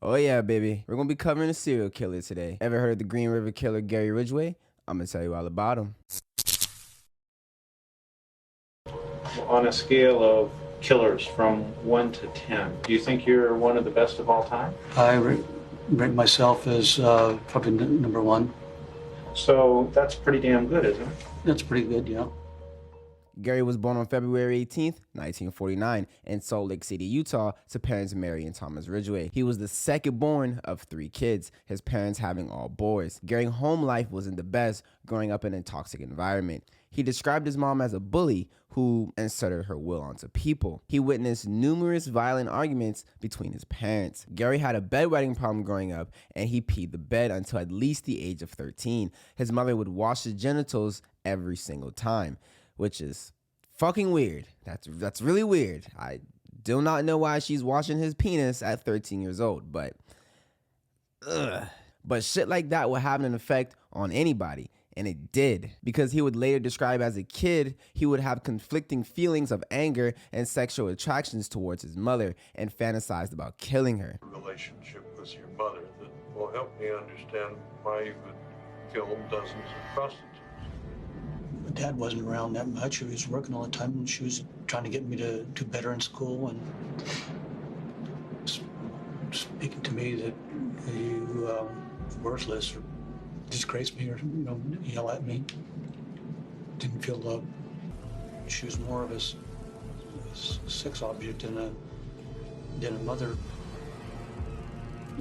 Oh yeah, baby. We're gonna be covering a serial killer today. Ever heard of the Green River Killer, Gary Ridgway? I'm gonna tell you all about him. On a scale of killers from 1 to 10, do you think you're one of the best of all time? Rate myself as probably number one. So that's pretty damn good, isn't it? That's pretty good, yeah. Gary was born on February 18th, 1949, in Salt Lake City, Utah, to parents Mary and Thomas Ridgway. He was the second born of 3 kids, his parents having all boys. Gary's home life wasn't the best, growing up in a toxic environment. He described his mom as a bully who inserted her will onto people. He witnessed numerous violent arguments between his parents. Gary had a bedwetting problem growing up, and he peed the bed until at least the age of 13. His mother would wash his genitals every single time, which is fucking weird. That's really weird. I do not know why she's washing his penis at 13 years old, but shit like that would have an effect on anybody. And it did, because he would later describe as a kid, he would have conflicting feelings of anger and sexual attractions towards his mother and fantasized about killing her. Relationship with your mother that will help me understand why you would kill dozens of prostitutes. My dad wasn't around that much. He was working all the time, and she was trying to get me to do better in school and speaking to me that you worthless or disgrace me or yell at me. Didn't feel loved. She was more of a sex object than a mother.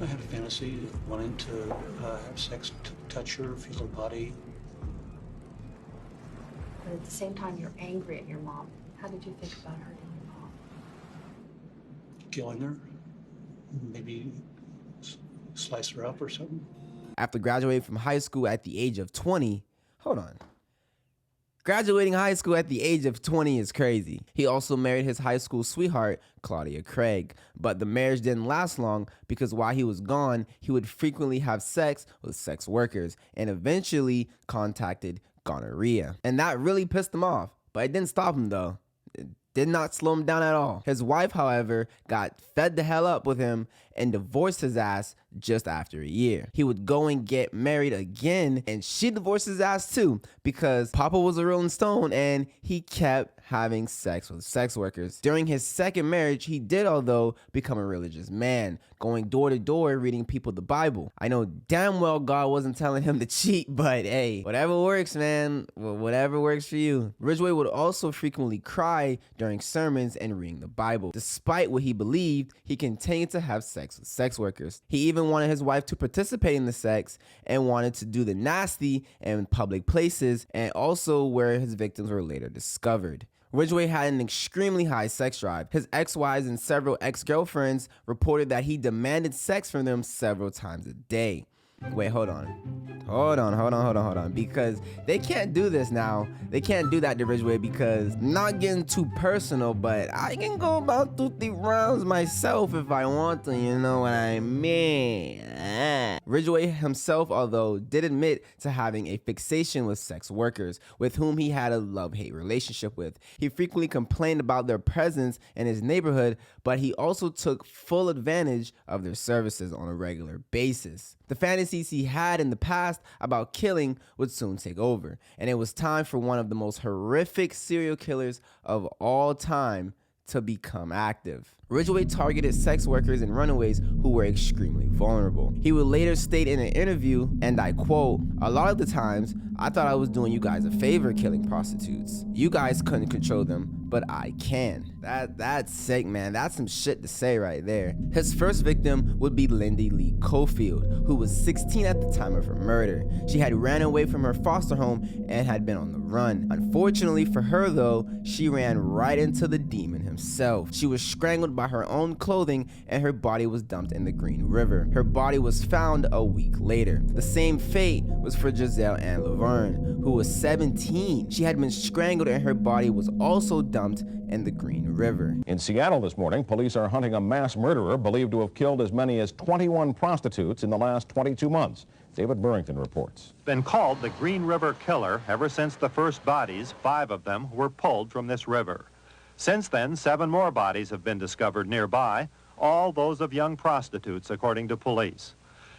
I had a fantasy of wanting to have sex, touch her, feel her body. But at the same time, you're angry at your mom. How did you think about hurting your mom? Killing her, maybe slice her up or something. After graduating from high school at the age of 20, graduating high school at the age of 20 is crazy. He also married his high school sweetheart, Claudia Craig, but the marriage didn't last long because while he was gone, he would frequently have sex with sex workers and eventually contacted gonorrhea. And that really pissed him off, but it didn't stop him though. It did not slow him down at all. His wife, however, got fed the hell up with him and divorced his ass just after a year. He would go and get married again, and she divorced his ass too because Papa was a Rolling Stone and he kept having sex with sex workers. During his second marriage, he did, although, become a religious man, going door to door reading people the Bible. I know damn well God wasn't telling him to cheat, but hey, whatever works, man. Whatever works for you. Ridgway would also frequently cry during sermons and reading the Bible. Despite what he believed, he continued to have sex with sex workers. He even wanted his wife to participate in the sex and wanted to do the nasty in public places and also where his victims were later discovered. Ridgway had an extremely high sex drive. His ex-wives and several ex-girlfriends reported that he demanded sex from them several times a day. Wait, hold on, because they can't do this now. They can't do that to Ridgeway because, not getting too personal, but I can go about 2-3 rounds myself if I want to, you know what I mean? Ridgeway himself, although, did admit to having a fixation with sex workers, with whom he had a love-hate relationship with. He frequently complained about their presence in his neighborhood, but he also took full advantage of their services on a regular basis. The fantasies he had in the past about killing would soon take over, and it was time for one of the most horrific serial killers of all time to become active. Ridgeway targeted sex workers and runaways who were extremely vulnerable. He would later state in an interview, and I quote, "A lot of the times, I thought I was doing you guys a favor killing prostitutes. You guys couldn't control them, but I can." That's sick, man. That's some shit to say right there. His first victim would be Lindy Lee Cofield, who was 16 at the time of her murder. She had ran away from her foster home and had been on the run. Unfortunately for her though, she ran right into the demon himself. She was strangled by her own clothing and her body was dumped in the Green River. Her body was found a week later. The same fate was for Giselle Ann Laverne, who was 17. She had been strangled and her body was also dumped in the Green River. In Seattle this morning, police are hunting a mass murderer believed to have killed as many as 21 prostitutes in the last 22 months. David Burrington reports. Been called the Green River Killer ever since the first bodies, 5 of them, were pulled from this river. Since then, 7 more bodies have been discovered nearby, all those of young prostitutes, according to police.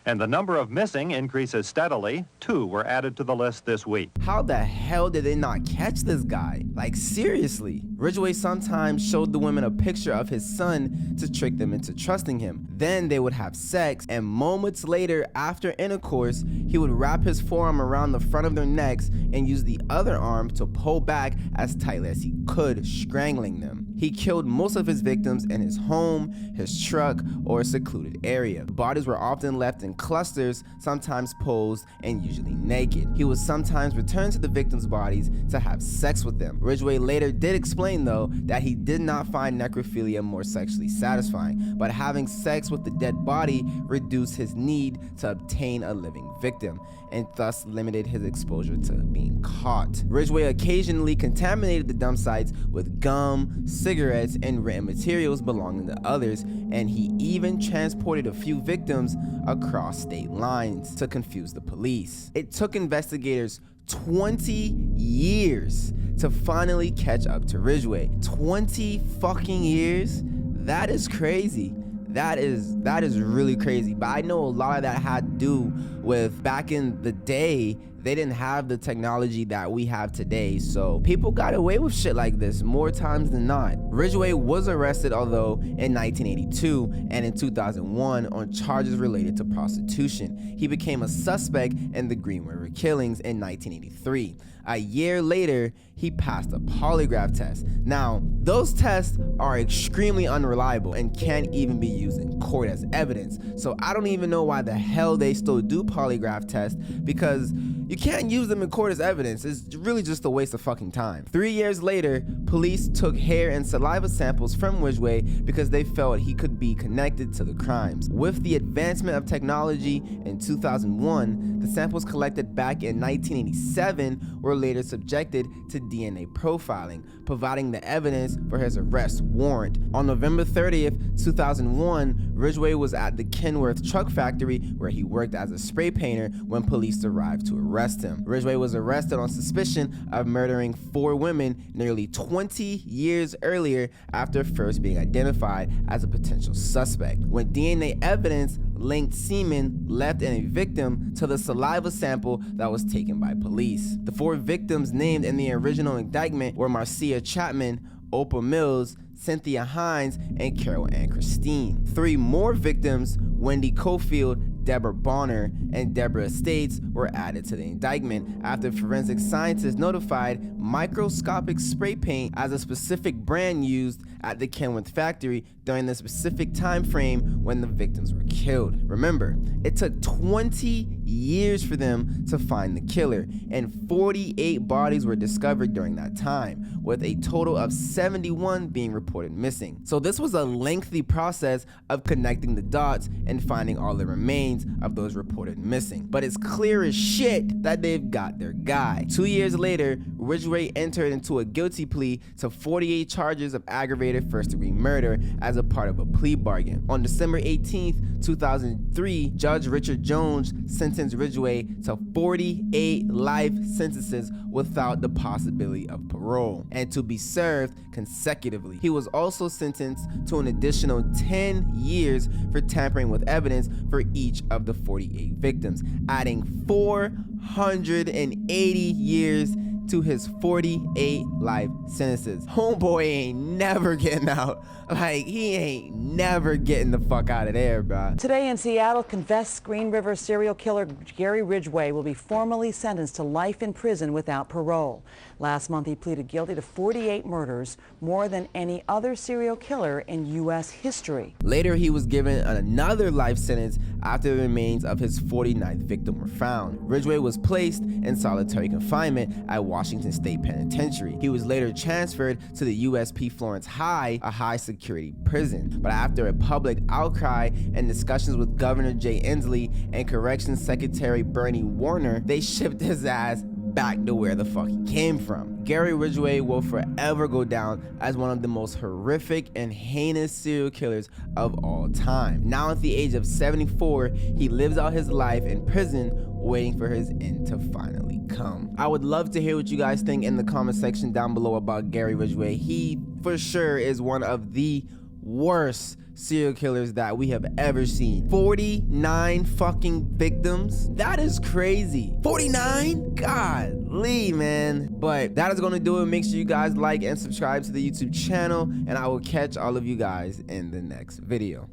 And the number of missing increases steadily. 2 were added to the list this week. How the hell did they not catch this guy? Like, seriously. Ridgeway sometimes showed the women a picture of his son to trick them into trusting him. Then they would have sex, and moments later, after intercourse, he would wrap his forearm around the front of their necks and use the other arm to pull back as tightly as he could, strangling them. He killed most of his victims in his home, his truck, or a secluded area. The bodies were often left in clusters, sometimes posed, and usually naked. He would sometimes return to the victims' bodies to have sex with them. Ridgeway later did explain, though, that he did not find necrophilia more sexually satisfying, but having sex with the dead body reduced his need to obtain a living victim, and thus limited his exposure to being caught. Ridgeway occasionally contaminated the dump sites with gum, cigarettes, and written materials belonging to others, and he even transported a few victims across state lines to confuse the police. It took investigators 20 years to finally catch up to Ridgeway. 20 fucking years? That is crazy. That is really crazy. But I know a lot of that had to do with back in the day, they didn't have the technology that we have today, so people got away with shit like this more times than not. Ridgeway was arrested, although, in 1982 and in 2001 on charges related to prostitution. He became a suspect in the Green River killings in 1983. A year later, he passed a polygraph test. Now, those tests are extremely unreliable and can't even be used in court as evidence. So I don't even know why the hell they still do polygraph tests, because you can't use them in court as evidence. It's really just a waste of fucking time. 3 years later, police took hair and saliva samples from Ridgeway because they felt he could be connected to the crimes. With the advancement of technology in 2001, the samples collected back in 1987 were later subjected to DNA profiling, providing the evidence for his arrest warrant. On November 30th, 2001, Ridgeway was at the Kenworth truck factory where he worked as a spray painter when police arrived to arrest him. Ridgeway was arrested on suspicion of murdering 4 women nearly 20 years earlier after first being identified as a potential suspect. When DNA evidence linked semen left in a victim to the saliva sample that was taken by police. The 4 victims named in the original indictment were Marcia Chapman, Oprah Mills, Cynthia Hines, and Carol Ann Christine. 3 more victims, Wendy Cofield, Deborah Bonner, and Deborah Estates, were added to the indictment after forensic scientists notified microscopic spray paint as a specific brand used at the Kenworth factory during the specific time frame when the victims were killed. Remember, it took 20 years for them to find the killer, and 48 bodies were discovered during that time, with a total of 71 being reported missing. So this was a lengthy process of connecting the dots and finding all the remains of those reported missing. But it's clear as shit that they've got their guy. 2 years later, Ridgeway entered into a guilty plea to 48 charges of aggravated first-degree murder as a part of a plea bargain. On December 18th, 2003, Judge Richard Jones sentenced Ridgeway to 48 life sentences without the possibility of parole, and to be served consecutively. He was also sentenced to an additional 10 years for tampering with evidence for each of the 48 victims, adding 480 years to his 48 life sentences. Homeboy ain't never getting out. Like, he ain't never getting the fuck out of there, bro. Today in Seattle, confessed Green River serial killer Gary Ridgeway will be formally sentenced to life in prison without parole. Last month, he pleaded guilty to 48 murders, more than any other serial killer in U.S. history. Later, he was given another life sentence after the remains of his 49th victim were found. Ridgeway was placed in solitary confinement at Washington State Penitentiary. He was later transferred to the USP Florence High, a high-security prison. But after a public outcry and discussions with Governor Jay Inslee and Corrections Secretary Bernie Warner, they shipped his ass back to where the fuck he came from. Gary Ridgeway will forever go down as one of the most horrific and heinous serial killers of all time. Now at the age of 74, he lives out his life in prison, waiting for his end to finally come. I would love to hear what you guys think in the comment section down below about Gary Ridgeway. He for sure is one of the worst serial killers that we have ever seen. 49 fucking victims. That is crazy. 49? Golly, man. But that is gonna do it. Make sure you guys like and subscribe to the YouTube channel, and I will catch all of you guys in the next video.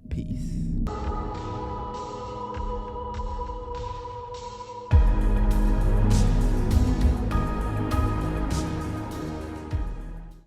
Peace.